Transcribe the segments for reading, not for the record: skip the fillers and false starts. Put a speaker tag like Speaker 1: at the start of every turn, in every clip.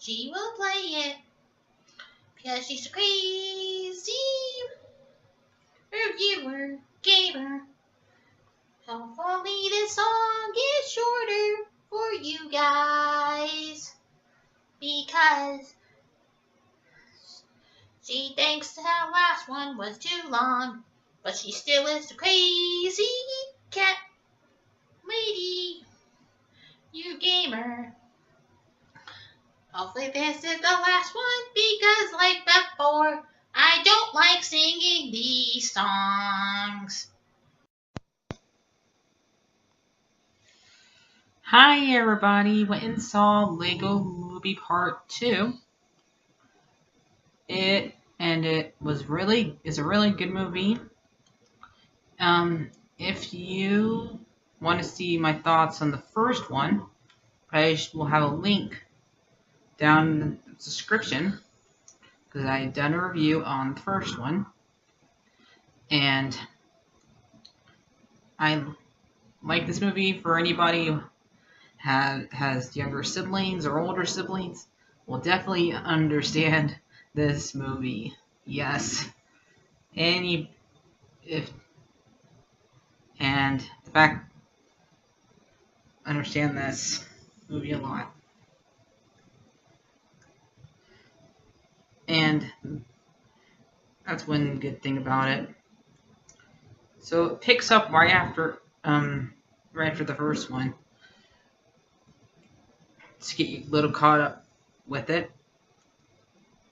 Speaker 1: she will play it. Because she's a crazy reviewer, gamer. Hopefully this song is shorter for you guys. Because she thinks the last one was too long. But she still is a crazy cat lady, you gamer. Hopefully this is the last one because like before, I don't like singing these songs.
Speaker 2: Hi everybody, went and saw Lego Movie Part 2. It is a really good movie. If you want to see my thoughts on the first one, I will have a link down in the description because I had done a review on the first one, and I like this movie. For anybody who has younger siblings or older siblings, will definitely understand this movie. Yes, and the fact understand this movie a lot. And that's one good thing about it. So it picks up right after the first one. To get you a little caught up with it.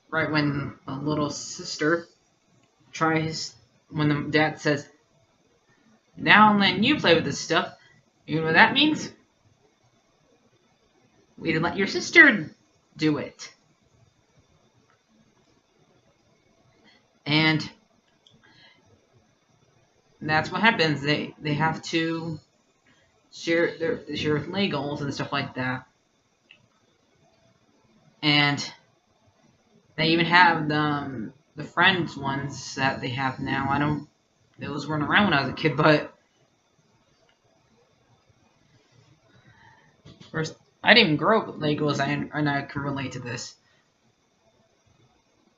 Speaker 2: Right when the little sister when the dad says, "Now I'm letting you play with this stuff," you know what that means? We let your sister do it. And that's what happens. They have to share Legos and stuff like that. And they even have the friends ones that they have now. Those weren't around when I was a kid, but first I didn't even grow up with Legos, and I can relate to this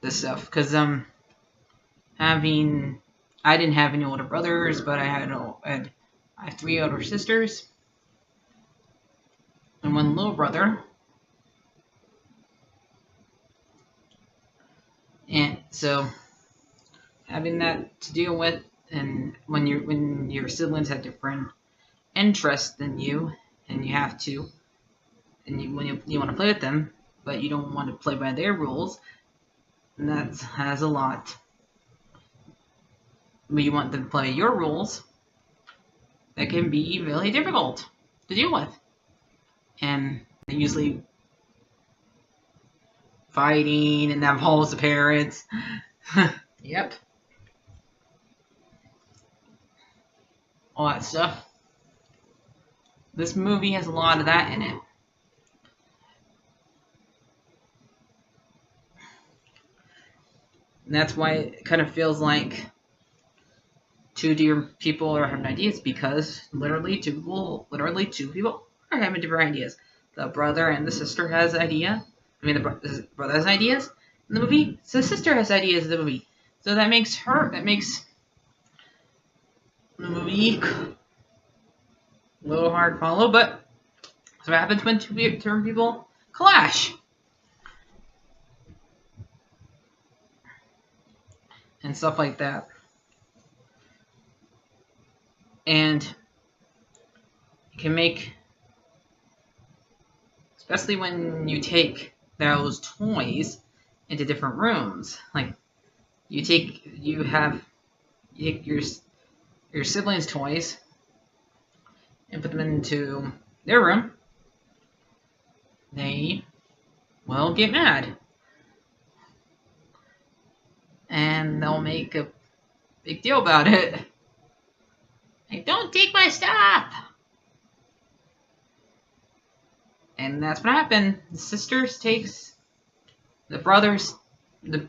Speaker 2: stuff because I didn't have any older brothers, but I have 3 older sisters and 1 little brother. And so having that to deal with, and when your siblings have different interests than you, and you have to, and when you want to play with them, but you don't want to play by their rules, and that has a lot. But you want them to play your rules, that can be really difficult to deal with, and they usually fighting, and that involves the parents. Yep. All that stuff. This movie has a lot of that in it. And that's why it kind of feels like 2 different people are having ideas, because literally two people are having different ideas. The brother and the sister has idea. The brother has ideas in the movie, so the sister has ideas in the movie. So that makes the movie a little hard to follow, but that's what happens when 2 different people clash. And stuff like that. And it can make, especially when you take those toys into different rooms. Like you take your siblings' toys and put them into their room, they will get mad. And they'll make a big deal about it. Like, don't take my stuff! And that's what happened. The sisters takes the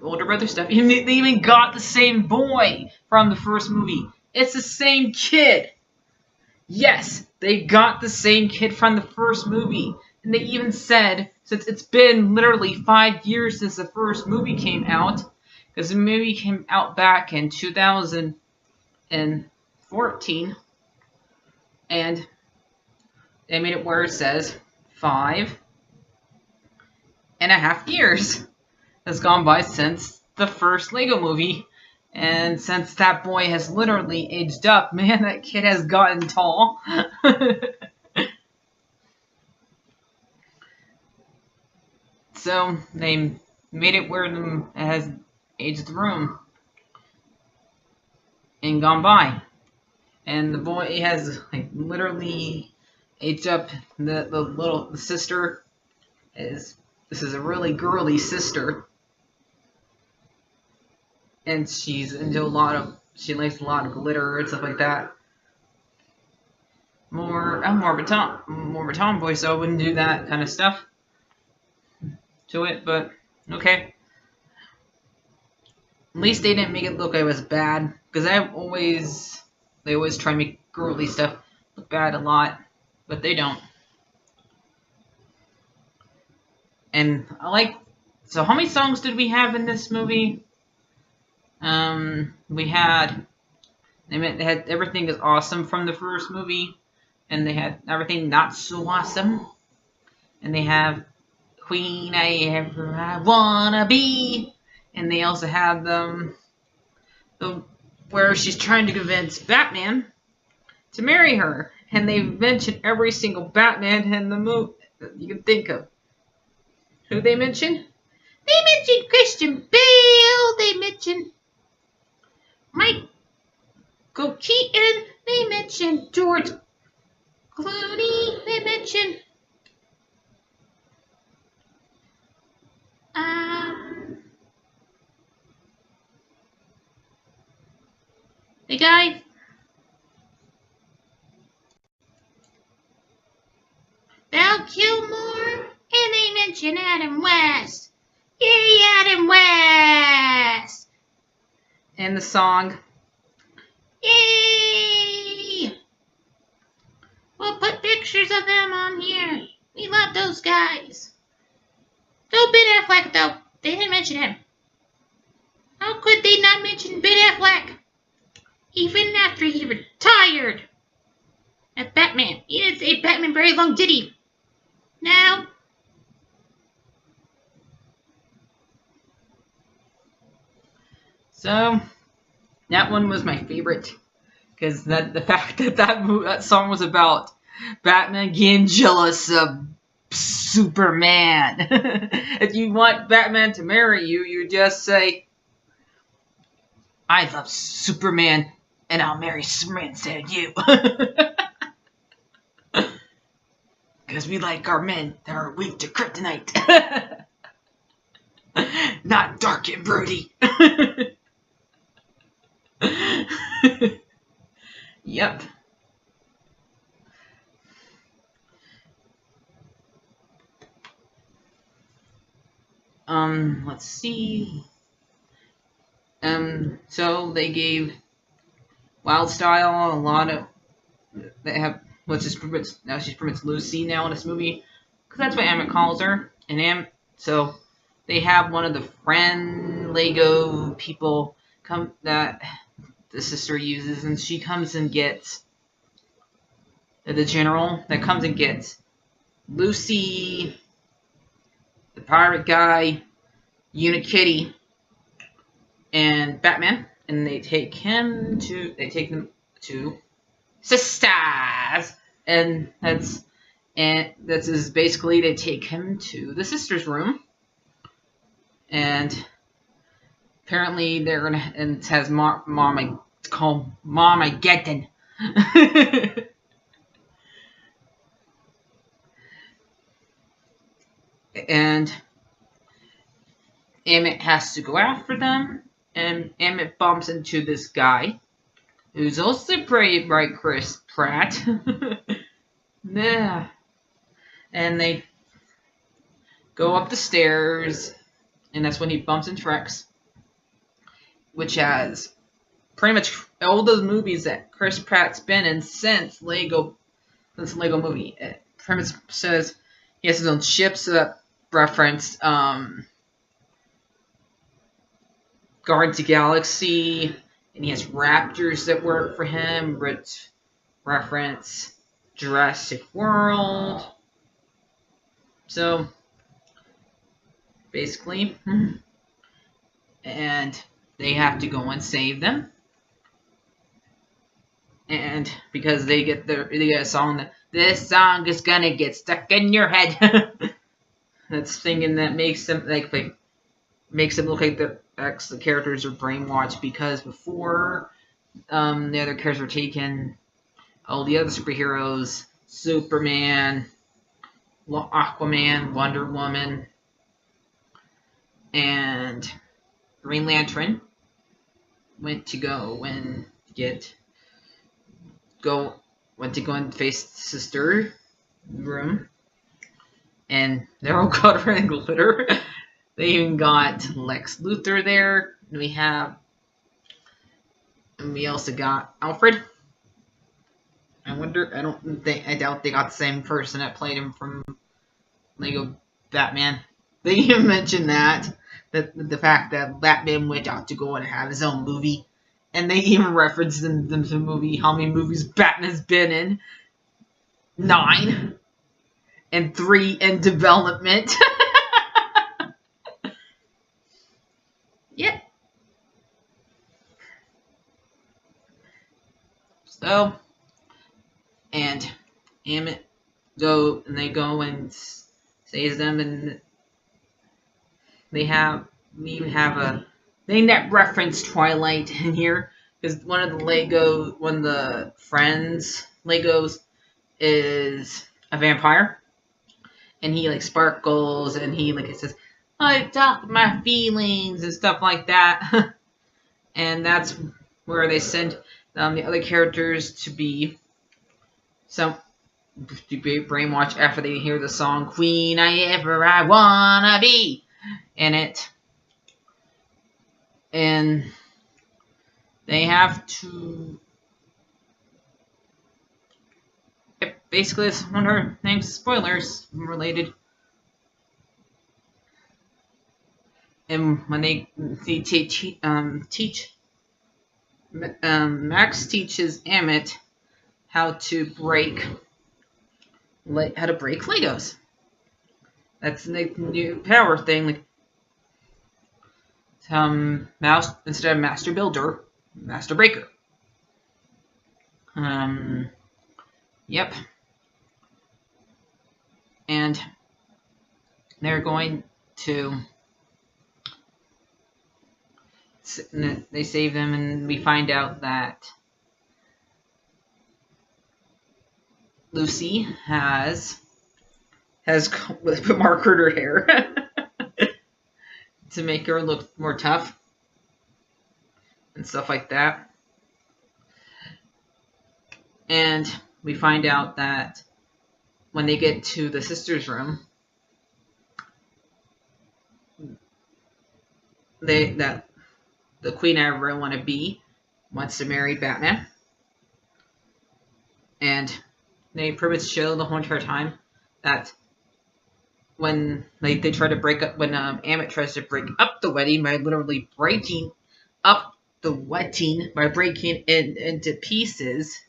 Speaker 2: older brother's stuff. They even got the same boy from the first movie. It's the same kid. Yes, they got the same kid from the first movie. And they even said since it's been literally 5 years since the first movie came out, because the movie came out back in 2014, and they made it where it says 5.5 years has gone by since the first Lego movie. And since that boy has literally aged up, man, that kid has gotten tall. So they made it where it has aged the room and gone by. And the boy has like literally aged up. The sister this is a really girly sister. And she's into she likes a lot of glitter and stuff like that. I'm more of a tomboy, so I wouldn't do that kind of stuff to it, but okay. At least they didn't make it look like it was bad, because they always try to make girly stuff look bad a lot, but they don't. And so how many songs did we have in this movie? They had Everything Is Awesome from the first movie, and they had Everything Not So Awesome, and they have Queen I Wanna Be, and they also have where she's trying to convince Batman to marry her, and they mention every single Batman in the movie that you can think of. Who they mention? They mention Christian Bale. They mention Michael Keaton. They mention George Clooney. They mention the guy Val Kilmer, and they mention Adam West. Yay, Adam West! And the song, yay! We'll put pictures of them on here. We love those guys. No Ben Affleck, though. They didn't mention him. How could they not mention Ben Affleck? Even after he retired as Batman. He didn't say Batman very long, did he? No. So that one was my favorite, because the fact that song was about Batman getting jealous of Superman. If you want Batman to marry you, you just say, I love Superman, and I'll marry Superman instead of you. Because we like our men that are weak to kryptonite. Not dark and broody. Yep. Let's see. So they gave Wildstyle a lot of. They have. She's pretty much Lucy now in this movie, because that's what Emmett calls her. And so they have one of the friend Lego people come that the sister uses, and she comes and gets the general that comes and gets Lucy, the pirate guy, Unikitty, and Batman, and they take them to Sisters, and that's basically they take him to the sister's room, and apparently they're gonna, and it has it's called Momageddon. And Emmett has to go after them, and Emmett bumps into this guy who's also played by Chris Pratt. Yeah. And they go up the stairs, and that's when he bumps into Rex, which has pretty much all those movies that Chris Pratt's been in since Lego movie. It pretty much says he has his own ship, so that reference Guardians of the Galaxy, and he has raptors that work for him, which reference Jurassic World. So, basically, and they have to go and save them. And because they get a song that this song is gonna get stuck in your head. That's thinking that makes them makes it look like the characters are brainwashed, because before the other characters were taken, all the other superheroes, Superman, Aquaman, Wonder Woman, and Green Lantern went to go and face the sister room, and they're all covered in glitter. They even got Lex Luthor there. And we also got Alfred. I doubt they got the same person that played him from Lego Batman. They even mentioned that the fact that Batman went out to go and have his own movie. And they even referenced in the movie how many movies Batman has been in. 9. And 3 in development. Yep. So, and Emmett go and saves them, and we even have a thing that referenced Twilight in here, because one of the friends Legos is a vampire, and he sparkles, and he it says, I talk my feelings and stuff like that. And that's where they send the other characters to be brainwashed after they hear the song Queen I Wanna Be in it. And they have to... Yep, basically it's one of her names, spoilers related. And when they teach, Max teaches Emmett how to break Legos. That's the new power thing. Instead of Master Builder, Master Breaker. Yep. And they're going to... They save them, and we find out that Lucy has markered her hair to make her look more tough and stuff like that. And we find out that when they get to the sisters' room, the Queen I Ever Want to Be wants to marry Batman. And they pretty much show the whole entire time that when they try to break up, when Emmett tries to break up the wedding by literally breaking up the wedding, by breaking it into pieces,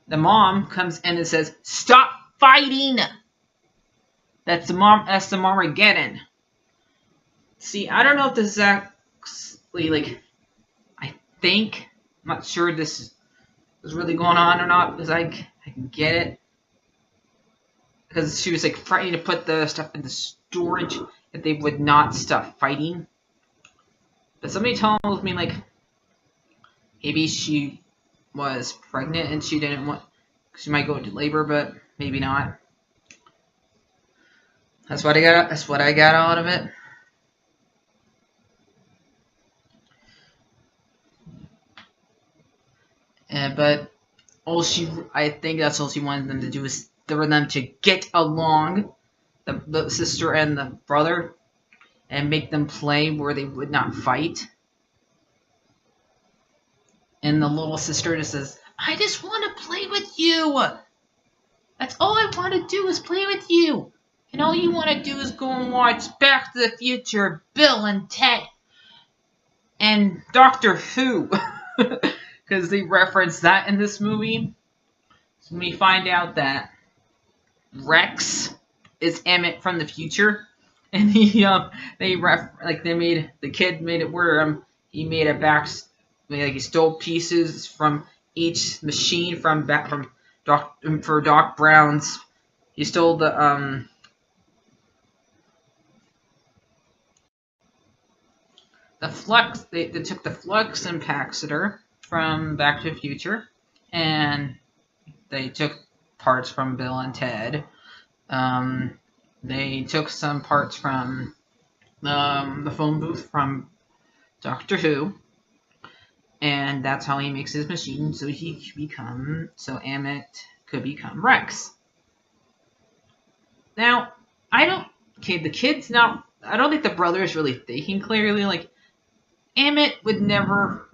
Speaker 2: the mom comes in and says, "Stop fighting!" That's the Armageddon. See, I don't know if this is actually, I think, I'm not sure this is really going on or not, because I can get it. Because she was, fighting to put the stuff into storage, that they would not stop fighting. But somebody told me, maybe she was pregnant and she didn't want, she might go into labor, but maybe not. That's what I got out of it. But I think that's all she wanted them to do, is for them to get along, the sister and the brother, and make them play where they would not fight. And the little sister just says, "I just want to play with you. That's all I want to do is play with you. And all you want to do is go and watch Back to the Future, Bill and Ted, and Doctor Who. Because they reference that in this movie. So we find out that Rex is Emmett from the future. And he the kid made it where he made a he stole pieces from each machine from Doc Brown's. He stole the flux. They took the flux capacitor from Back to the Future, and they took parts from Bill and Ted. They took some parts from the phone booth from Doctor Who, and that's how he makes his machine, so Emmett could become Rex. Now, I don't think the brother is really thinking clearly. Like, Emmett would never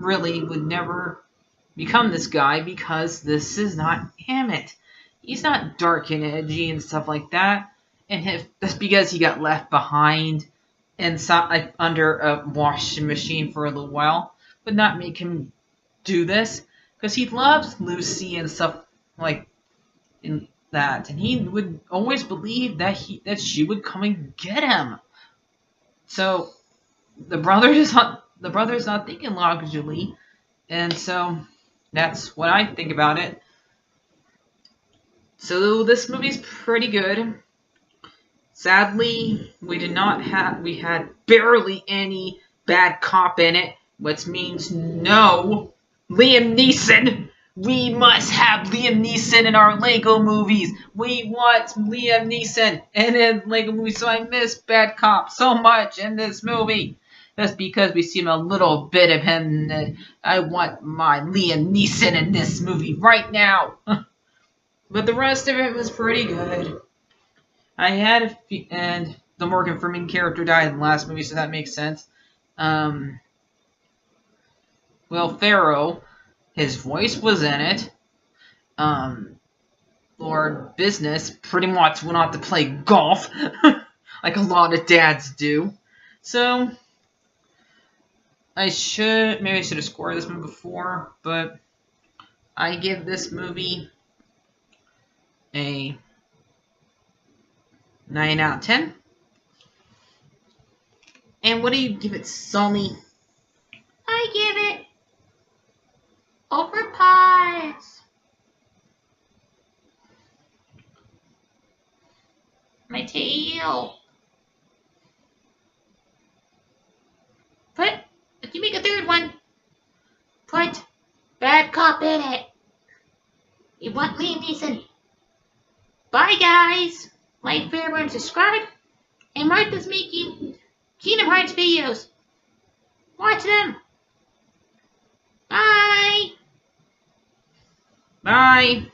Speaker 2: become this guy because this is not Emmett. He's not dark and edgy and stuff like that. And that's because he got left behind under a washing machine for a little while. Would not make him do this because he loves Lucy and stuff like that, and he would always believe that she would come and get him. So the brother is not thinking logically, and so that's what I think about it. So this movie's pretty good. Sadly, we had barely any bad cop in it, which means no Liam Neeson. We must have Liam Neeson in our Lego movies. We want Liam Neeson in Lego movies, so I miss Bad Cop so much in this movie. That's because we see a little bit of him, and I want my Liam Neeson in this movie right now. But the rest of it was pretty good. And the Morgan Freeman character died in the last movie, so that makes sense. Will Ferrell, his voice was in it. Lord Business pretty much went off to play golf, like a lot of dads do. So, maybe I should have scored this movie before, but I give this movie a 9 out of 10. And what do you give it, Sully?
Speaker 1: I give it over pies. My tail. If you make a third one, put Bad Cop in it. You want Liam Neeson. Bye, guys. Like, favorite, and subscribe. And Martha's making Kingdom Hearts videos. Watch them. Bye.
Speaker 2: Bye.